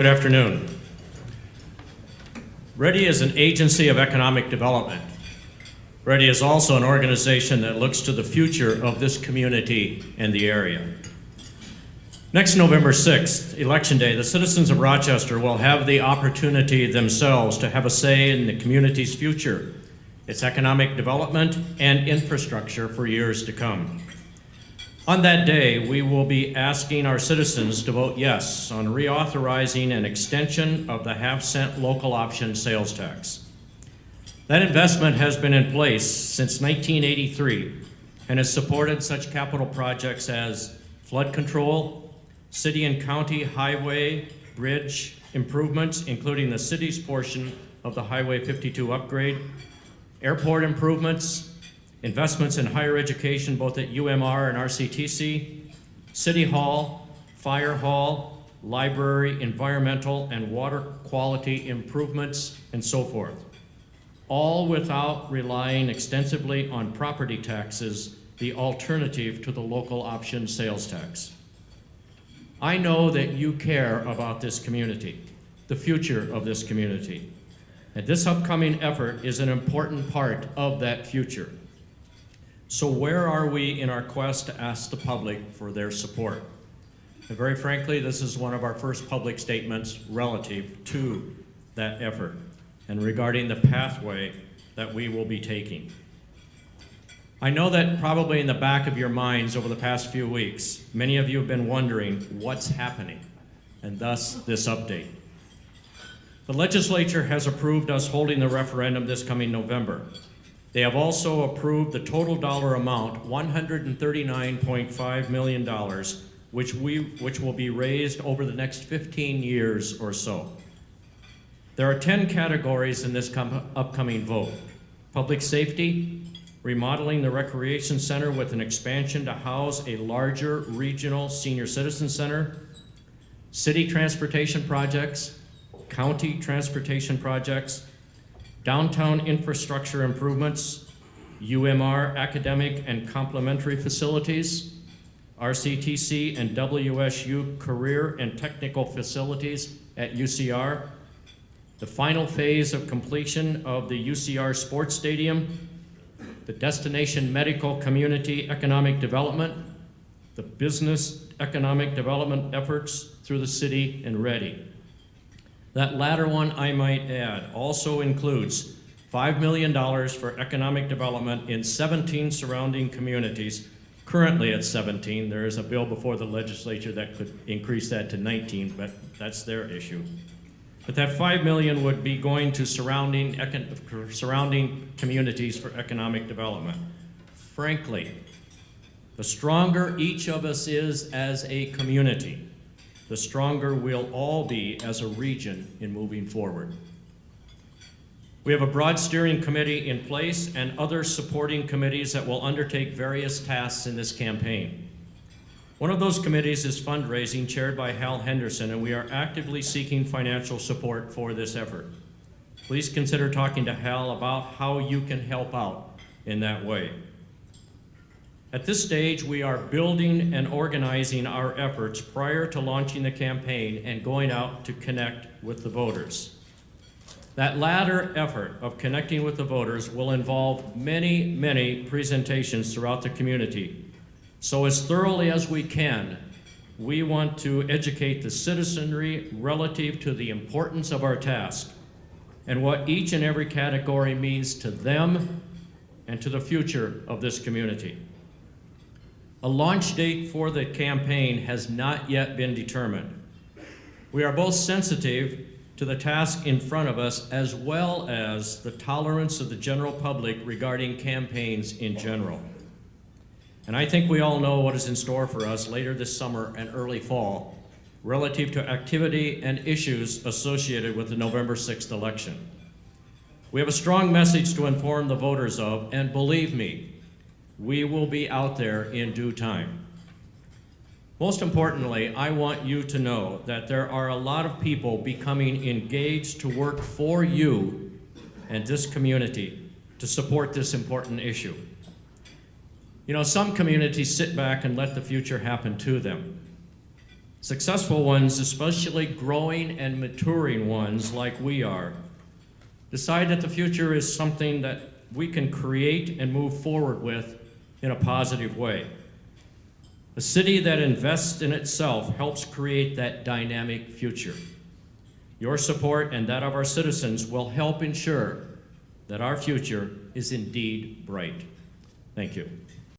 Good afternoon. READY is an agency of economic development. READY is also an organization that looks to the future of this community and the area. Next November 6th, Election Day, the citizens of Rochester will have the opportunity themselves to have a say in the community's future, its economic development, and infrastructure for years to come. On that day, we will be asking our citizens to vote yes on reauthorizing an extension of the half-cent local option sales tax. That investment has been in place since 1983 and has supported such capital projects as flood control, city and county highway, bridge improvements, including the city's portion of the Highway 52 upgrade, airport improvements, investments in higher education both at UMR and RCTC, City Hall, Fire Hall, library, environmental, and water quality improvements, and so forth. All without relying extensively on property taxes, the alternative to the local option sales tax. I know that you care about this community, the future of this community, and this upcoming effort is an important part of that future. So where are we in our quest to ask the public for their support? And very frankly, this is one of our first public statements relative to that effort and regarding the pathway that we will be taking. I know that probably in the back of your minds over the past few weeks, many of you have been wondering what's happening, and thus this update. The legislature has approved us holding the referendum this coming November. They have also approved the total dollar amount, $139.5 million, which will be raised over the next 15 years or so. There are 10 categories in this upcoming vote: public safety, remodeling the recreation center with an expansion to house a larger regional senior citizen center, city transportation projects, county transportation projects, downtown infrastructure improvements, UMR academic and complementary facilities, RCTC and WSU career and technical facilities at UCR, the final phase of completion of the UCR Sports Stadium, the Destination Medical Community Economic Development, the business economic development efforts through the city and READY. That latter one, I might add, also includes $5 million for economic development in 17 surrounding communities, currently at 17. There is a bill before the legislature that could increase that to 19, but that's their issue. But that $5 million would be going to surrounding communities for economic development. Frankly, the stronger each of us is as a community, the stronger we'll all be as a region in moving forward. We have a broad steering committee in place and other supporting committees that will undertake various tasks in this campaign. One of those committees is fundraising, chaired by Hal Henderson, and we are actively seeking financial support for this effort. Please consider talking to Hal about how you can help out in that way. At this stage, we are building and organizing our efforts prior to launching the campaign and going out to connect with the voters. That latter effort of connecting with the voters will involve many, many presentations throughout the community. So as thoroughly as we can, we want to educate the citizenry relative to the importance of our task and what each and every category means to them and to the future of this community. A launch date for the campaign has not yet been determined. We are both sensitive to the task in front of us as well as the tolerance of the general public regarding campaigns in general. And I think we all know what is in store for us later this summer and early fall relative to activity and issues associated with the November 6th election. We have a strong message to inform the voters of, and believe me, we will be out there in due time. Most importantly, I want you to know that there are a lot of people becoming engaged to work for you and this community to support this important issue. You know, some communities sit back and let the future happen to them. Successful ones, especially growing and maturing ones like we are, decide that the future is something that we can create and move forward with in a positive way. A city that invests in itself helps create that dynamic future. Your support and that of our citizens will help ensure that our future is indeed bright. Thank you.